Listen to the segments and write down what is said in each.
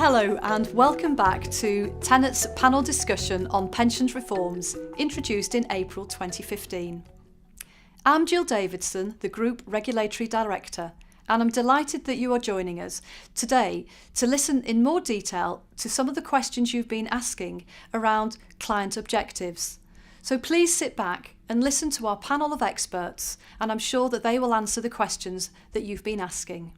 Hello and welcome back to Tenet's panel discussion on pensions reforms introduced in April 2015. I'm Jill Davidson, the Group Regulatory Director, and I'm delighted that you are joining us today to listen in more detail to some of the questions you've been asking around client objectives. So please sit back and listen to our panel of experts, and I'm sure that they will answer the questions that you've been asking.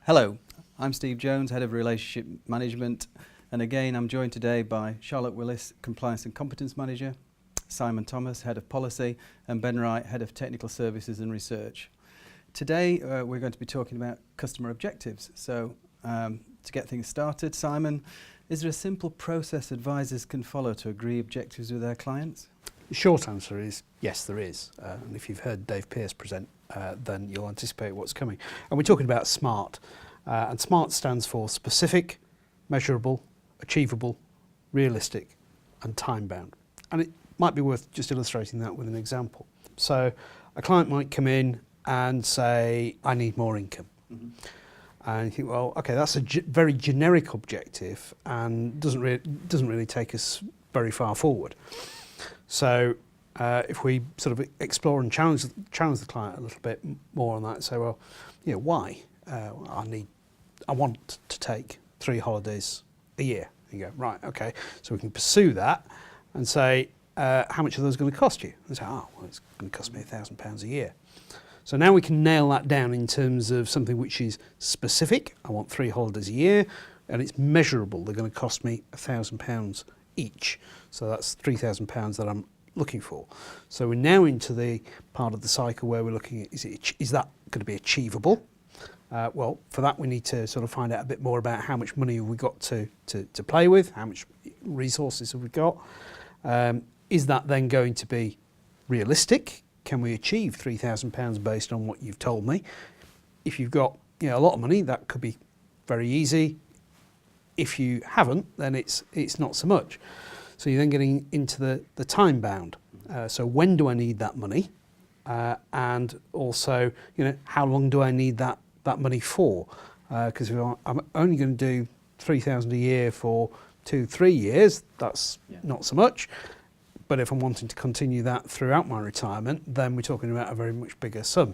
Hello, I'm Steve Jones, Head of Relationship Management, and again I'm joined today by Charlotte Willis, Compliance and Competence Manager, Simon Thomas, Head of Policy, and Ben Wright, Head of Technical Services and Research. Today we're going to be talking about customer objectives. So to get things started, Simon, is there a simple process advisors can follow to agree objectives with their clients? The short answer is yes, there is. And if you've heard Dave Pearce present, then you'll anticipate what's coming. And we're talking about SMART. And SMART stands for specific, measurable, achievable, realistic, and time-bound. And it might be worth just illustrating that with an example. So a client might come in and say, I need more income. Mm-hmm. And you think, well, okay, that's a very generic objective and doesn't really take us very far forward. So if we sort of explore and challenge the client a little bit more on that, say, well, you know, why? I want to take 3 holidays a year. You go, right, okay. So we can pursue that and say, how much are those going to cost you? And say, oh, well, it's going to cost me £1,000 a year. So now we can nail that down in terms of something which is specific. I want 3 holidays a year, and it's measurable. They're going to cost me £1,000 each. So that's £3,000 that I'm looking for. So we're now into the part of the cycle where we're looking at, is that going to be achievable? Well, for that we need to sort of find out a bit more about how much money have we got to play with, how much resources have we got. Is that then going to be realistic? Can we achieve £3,000 based on what you've told me? If you've got a lot of money, that could be very easy. If you haven't, then it's not so much. So you're then getting into the time bound. So when do I need that money? And also, how long do I need that money for? Because if I'm only going to do £3,000 a year for 2-3 years, that's not so much. But if I'm wanting to continue that throughout my retirement, then we're talking about a very much bigger sum.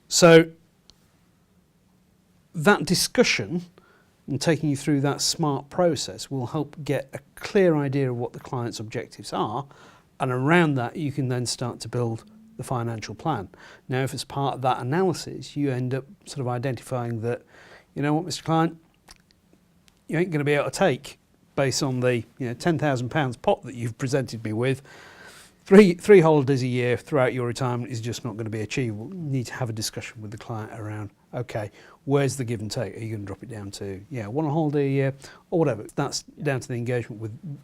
So that discussion and taking you through that SMART process will help get a clear idea of what the client's objectives are, and around that you can then start to build the financial plan. Now, if it's part of that analysis, you end up sort of identifying that, you know what, Mr. Client, you ain't going to be able to take, based on the £10,000 pot that you've presented me with, three holidays a year throughout your retirement is just not going to be achievable. You need to have a discussion with the client around, okay, where's the give and take? Are you going to drop it down to 1 holiday a year or whatever? That's down to the engagement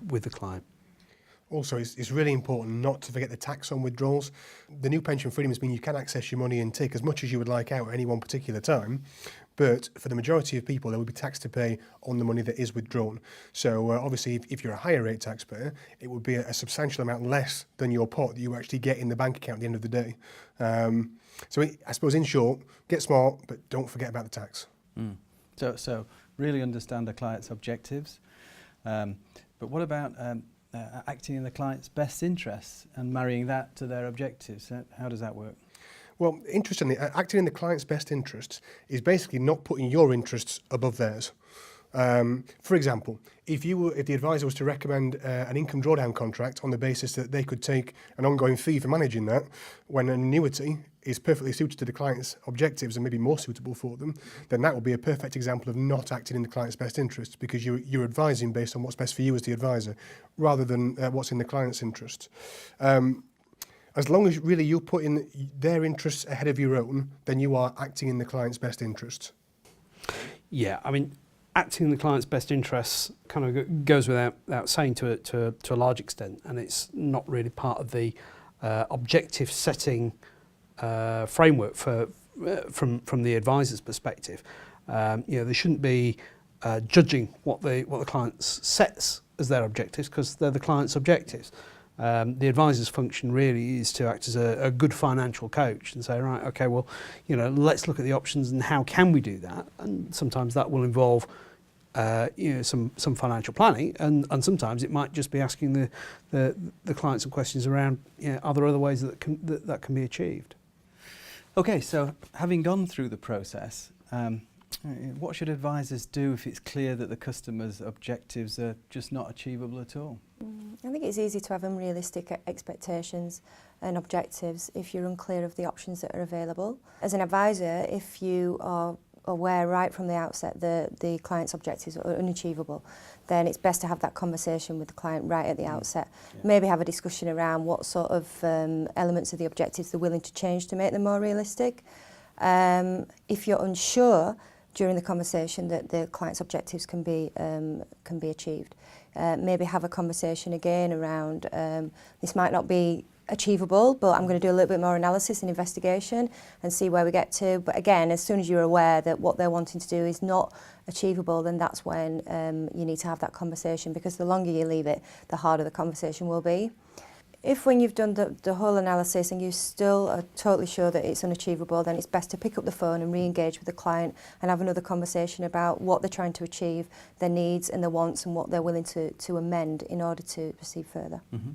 with the client. Also, it's really important not to forget the tax on withdrawals. The new pension freedoms mean you can access your money and take as much as you would like out at any one particular time, but for the majority of people, there will be tax to pay on the money that is withdrawn. So obviously, if you're a higher rate taxpayer, it would be a substantial amount less than your pot that you actually get in the bank account at the end of the day. So I suppose, in short, get smart, but don't forget about the tax. So really understand the client's objectives. But what about acting in the client's best interests and marrying that to their objectives? How does that work? Well, interestingly, acting in the client's best interests is basically not putting your interests above theirs. For example, if the advisor was to recommend an income drawdown contract on the basis that they could take an ongoing fee for managing that, when an annuity is perfectly suited to the client's objectives and maybe more suitable for them, then that would be a perfect example of not acting in the client's best interests, because you're advising based on what's best for you as the advisor, rather than what's in the client's interest. As long as really you're putting their interests ahead of your own, then you are acting in the client's best interests. Yeah, I mean, acting in the client's best interests kind of goes without saying to a large extent, and it's not really part of the objective setting framework from the advisor's perspective. They shouldn't be judging what the client sets as their objectives, because they're the client's objectives. The advisor's function really is to act as a good financial coach and say, right, okay, well, let's look at the options and how can we do that? And sometimes that will involve some financial planning, and sometimes it might just be asking the client some questions around, are there other ways that can be achieved? Okay, so having gone through the process, what should advisors do if it's clear that the customer's objectives are just not achievable at all? I think it's easy to have unrealistic expectations and objectives if you're unclear of the options that are available. As an advisor, if you are aware right from the outset the client's objectives are unachievable, then it's best to have that conversation with the client right at the outset. Yeah. Maybe have a discussion around what sort of elements of the objectives they're willing to change to make them more realistic. If you're unsure during the conversation that the client's objectives can be achieved, maybe have a conversation again around this might not be achievable, but I'm going to do a little bit more analysis and investigation and see where we get to. But again, as soon as you're aware that what they're wanting to do is not achievable, then that's when you need to have that conversation, because the longer you leave it, the harder the conversation will be. If when you've done the whole analysis and you still are totally sure that it's unachievable, then it's best to pick up the phone and re-engage with the client and have another conversation about what they're trying to achieve, their needs and their wants, and what they're willing to amend in order to proceed further. Mm-hmm.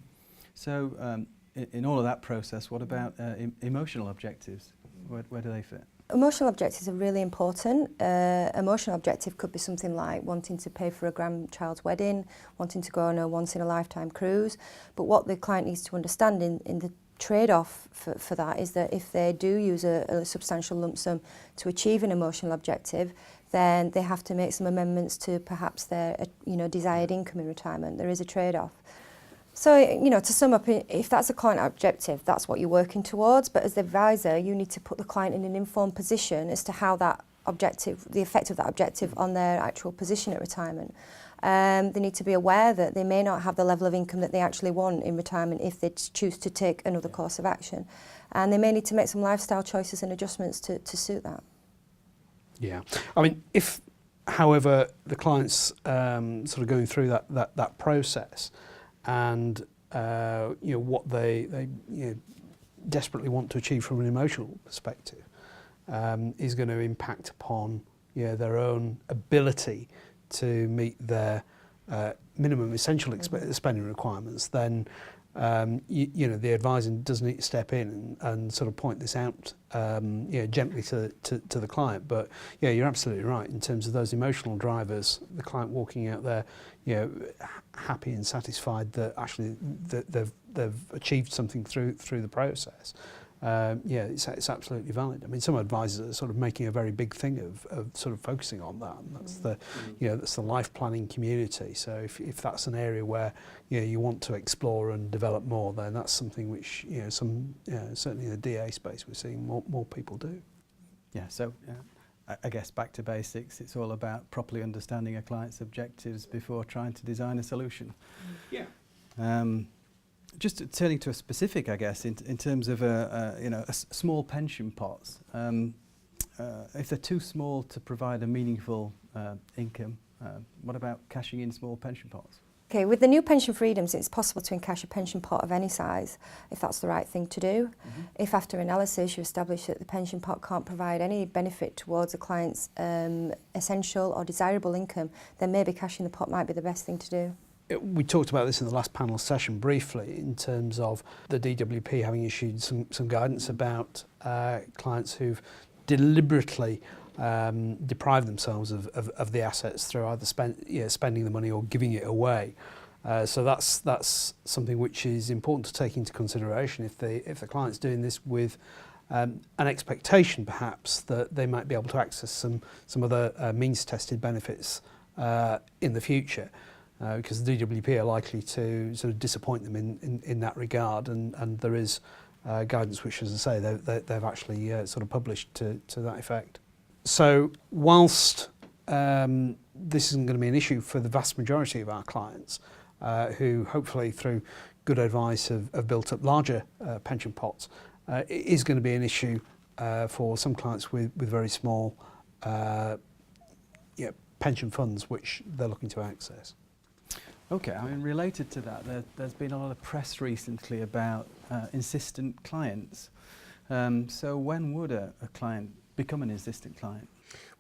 So in all of that process, what about emotional objectives? Where do they fit? Emotional objectives are really important. Emotional objective could be something like wanting to pay for a grandchild's wedding, wanting to go on a once-in-a-lifetime cruise. But what the client needs to understand in the trade-off for that is that if they do use a substantial lump sum to achieve an emotional objective, then they have to make some amendments to perhaps their desired income in retirement. There is a trade-off. So, to sum up, if that's a client objective, that's what you're working towards. But as the advisor, you need to put the client in an informed position as to how that objective, the effect of that objective on their actual position at retirement. They need to be aware that they may not have the level of income that they actually want in retirement if they choose to take another course of action. And they may need to make some lifestyle choices and adjustments to suit that. Yeah. I mean, if, however, the client's sort of going through that process, and what they desperately want to achieve from an emotional perspective is going to impact upon their own ability to meet their minimum essential spending requirements, then the advisor does need to step in and sort of point this out gently to the client. But you're absolutely right in terms of those emotional drivers, the client walking out there happy and satisfied that actually they've achieved something through the process. It's absolutely valid. I mean, some advisors are sort of making a very big thing of sort of focusing on that, and that's that's the life planning community. So if that's an area where you want to explore and develop more, then that's something which certainly in the DA space we're seeing more people do. Yeah. So I guess back to basics, it's all about properly understanding a client's objectives before trying to design a solution. Yeah. Just turning to a specific, I guess, in terms of small pension pots. If they're too small to provide a meaningful income, what about cashing in small pension pots? Okay, with the new pension freedoms, it's possible to encash a pension pot of any size if that's the right thing to do. Mm-hmm. If after analysis you establish that the pension pot can't provide any benefit towards a client's essential or desirable income, then maybe cashing the pot might be the best thing to do. We talked about this in the last panel session briefly in terms of the DWP having issued some guidance about clients who've deliberately deprive themselves of the assets through either spending the money or giving it away. So that's something which is important to take into consideration if the client's doing this with an expectation perhaps that they might be able to access some other means tested benefits in the future. Because the DWP are likely to sort of disappoint them in that regard, and there is guidance which, as I say, they've actually sort of published to that effect. So whilst this isn't going to be an issue for the vast majority of our clients, who hopefully through good advice have built up larger pension pots, it is going to be an issue for some clients with very small pension funds which they're looking to access. Okay, I mean, related to that, there's been a lot of press recently about insistent clients. So when would a client become an insistent client?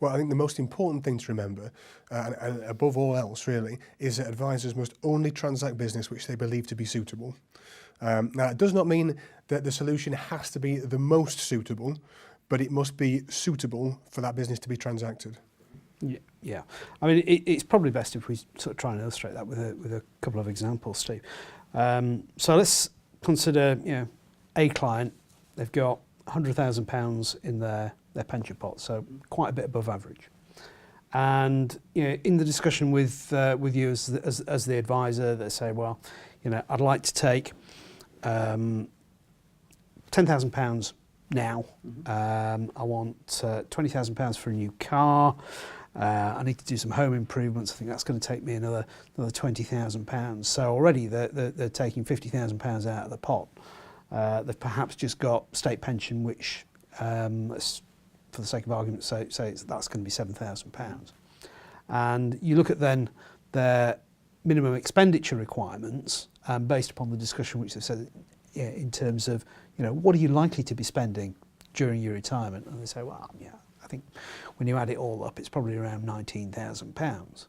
Well, I think the most important thing to remember, and above all else really, is that advisors must only transact business which they believe to be suitable. Now, it does not mean that the solution has to be the most suitable, but it must be suitable for that business to be transacted. Yeah. I mean, it's probably best if we sort of try and illustrate that with a couple of examples, Steve. So let's consider, a client. They've got £100,000 in their pension pot, so quite a bit above average. And in the discussion with you as the advisor, they say, well, I'd like to take £10,000 now. I want £20,000 for a new car. I need to do some home improvements. I think that's going to take me another £20,000. So already they're taking £50,000 out of the pot. They've perhaps just got state pension, which, let's, for the sake of argument, say that's going to be £7,000. And you look at then their minimum expenditure requirements, based upon the discussion which they've said, in terms of, what are you likely to be spending during your retirement? And they say, well, I think when you add it all up, it's probably around £19,000.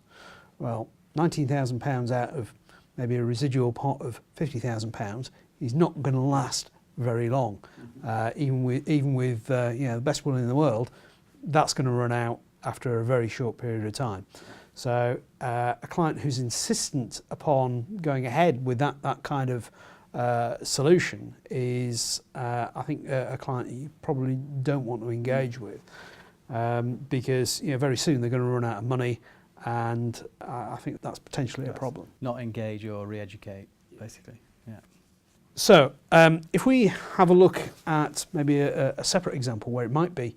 Well, £19,000 out of maybe a residual pot of £50,000 is not going to last very long. Even with the best will in the world, that's going to run out after a very short period of time. So a client who's insistent upon going ahead with that kind of solution is, I think, a client you probably don't want to engage with, because very soon they're going to run out of money, and I think that's potentially a problem. Not engage or re-educate, basically. Yeah. So if we have a look at maybe a separate example where it might be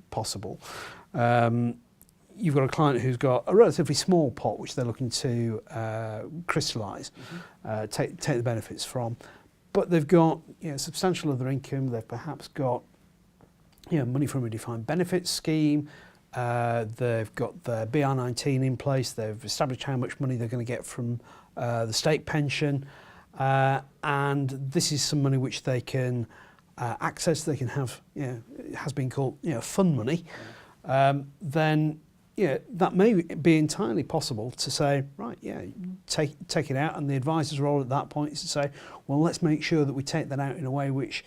possible, you've got a client who's got a relatively small pot which they're looking to crystallise, take the benefits from, but they've got substantial other income. They've perhaps got money from a defined benefit scheme. They've got their BR19 in place. They've established how much money they're going to get from the state pension. And this is some money which they can access. They can have, it has been called, fun money. Then, that may be entirely possible to say, right, take it out. And the advisor's role at that point is to say, well, let's make sure that we take that out in a way which,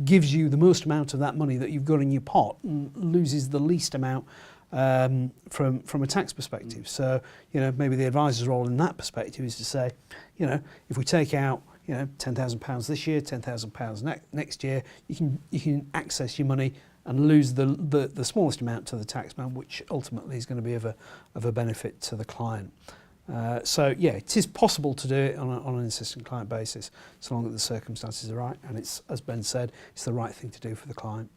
gives you the most amount of that money that you've got in your pot and loses the least amount from a tax perspective. So, maybe the advisor's role in that perspective is to say, if we take out, £10,000 this year, £10,000 next year, you can access your money and lose the smallest amount to the taxman, which ultimately is going to be of a benefit to the client. So it is possible to do it on an insistent client basis, so long as the circumstances are right, and it's, as Ben said, it's the right thing to do for the client.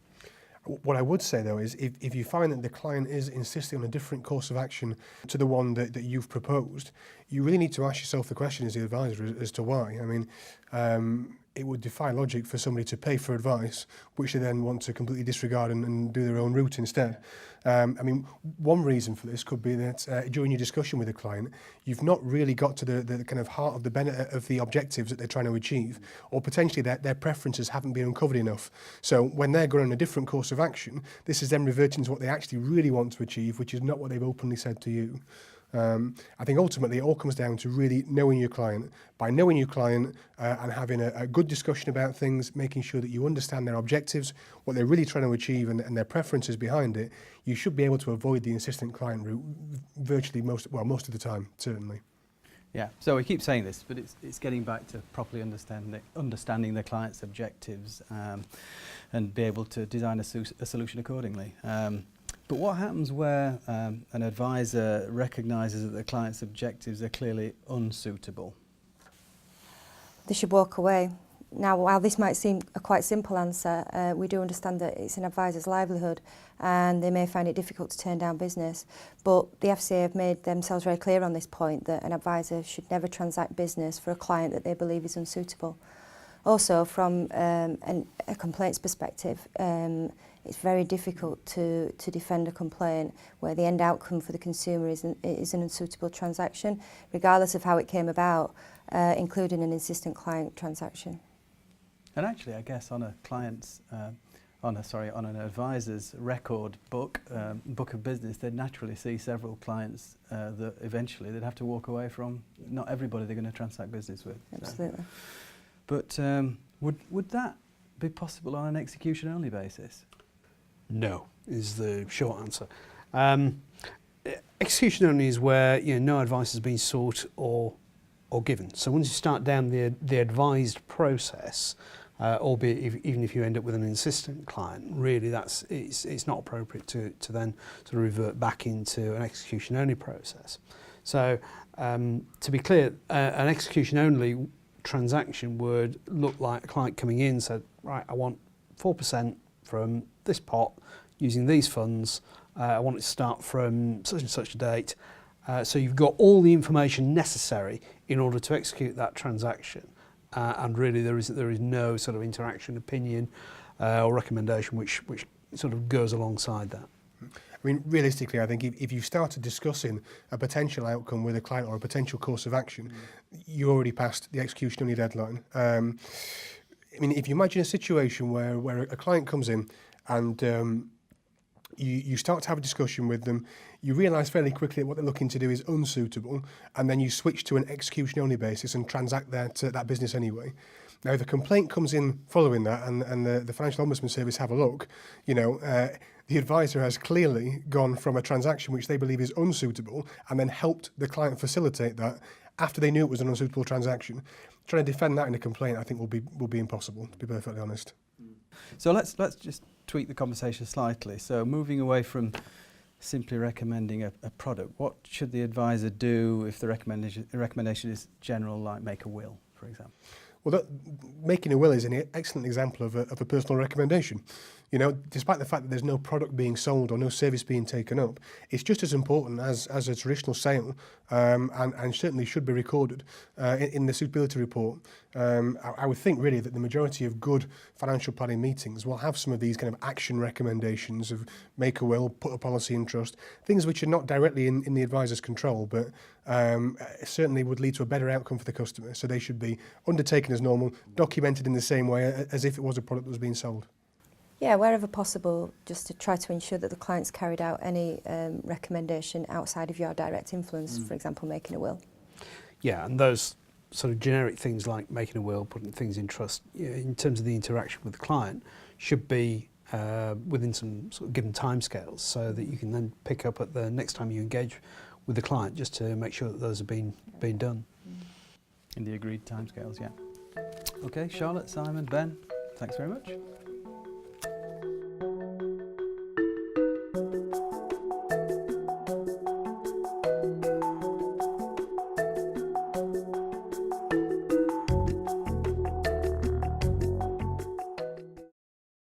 What I would say though is if you find that the client is insisting on a different course of action to the one that you've proposed, you really need to ask yourself the question as the advisor as to why. I mean, it would defy logic for somebody to pay for advice which they then want to completely disregard and do their own route instead. I mean, one reason for this could be that during your discussion with the client, you've not really got to the kind of heart of the benefit of the objectives that they're trying to achieve, or potentially their preferences haven't been uncovered enough. So when they're going on a different course of action, this is them reverting to what they actually really want to achieve, which is not what they've openly said to you. I think ultimately it all comes down to really knowing your client. By knowing your client and having a good discussion about things, making sure that you understand their objectives, what they're really trying to achieve and their preferences behind it, you should be able to avoid the insistent client route virtually most of the time, certainly. Yeah, so we keep saying this, but it's getting back to properly understanding the client's objectives and be able to design a solution accordingly. But what happens where an advisor recognises that the client's objectives are clearly unsuitable? They should walk away. Now, while this might seem a quite simple answer, we do understand that it's an advisor's livelihood and they may find it difficult to turn down business. But the FCA have made themselves very clear on this point that an advisor should never transact business for a client that they believe is unsuitable. Also, from a complaints perspective, it's very difficult to defend a complaint where the end outcome for the consumer is an unsuitable transaction, regardless of how it came about, including an insistent client transaction. And actually, I guess on a client's, on an advisor's record book, book of business, they'd naturally see several clients that eventually they'd have to walk away from. Not everybody they're going to transact business with. Absolutely. So. But would that be possible on an execution-only basis? No, is the short answer. Execution only is where no advice has been sought or given. So once you start down the advised process, albeit even if you end up with an insistent client, really it's not appropriate to then sort of revert back into an execution only process. So to be clear, an execution only transaction would look like a client coming in and said, right, I want 4% from this pot using these funds. I want it to start from such and such a date. So you've got all the information necessary in order to execute that transaction. And really there is no sort of interaction, opinion or recommendation which sort of goes alongside that. I mean, realistically, I think if you started discussing a potential outcome with a client or a potential course of action, you already passed the execution-only deadline. I mean, if you imagine a situation where a client comes in and you start to have a discussion with them, you realise fairly quickly that what they're looking to do is unsuitable, and then you switch to an execution-only basis and transact that business anyway. Now, if a complaint comes in following that and the Financial Ombudsman Service have a look, the advisor has clearly gone from a transaction which they believe is unsuitable and then helped the client facilitate that after they knew it was an unsuitable transaction. Trying to defend that in a complaint, I think, will be impossible, to be perfectly honest. So let's just tweak the conversation slightly. So moving away from simply recommending a product, what should the advisor do if the recommendation is general, like make a will, for example? Well, making a will is an excellent example of a personal recommendation. Despite the fact that there's no product being sold or no service being taken up, it's just as important as a traditional sale, and certainly should be recorded in the suitability report. I would think really that the majority of good financial planning meetings will have some of these kind of action recommendations of make a will, put a policy in trust, things which are not directly in the advisor's control, but certainly would lead to a better outcome for the customer. So they should be undertaken as normal, documented in the same way as if it was a product that was being sold. Yeah, wherever possible, just to try to ensure that the client's carried out any recommendation outside of your direct influence, for example, making a will. Yeah, and those sort of generic things like making a will, putting things in trust, in terms of the interaction with the client, should be within some sort of given timescales, so that you can then pick up at the next time you engage with the client, just to make sure that those are being done. In the agreed timescales, yeah. Okay, Charlotte, Simon, Ben, thanks very much.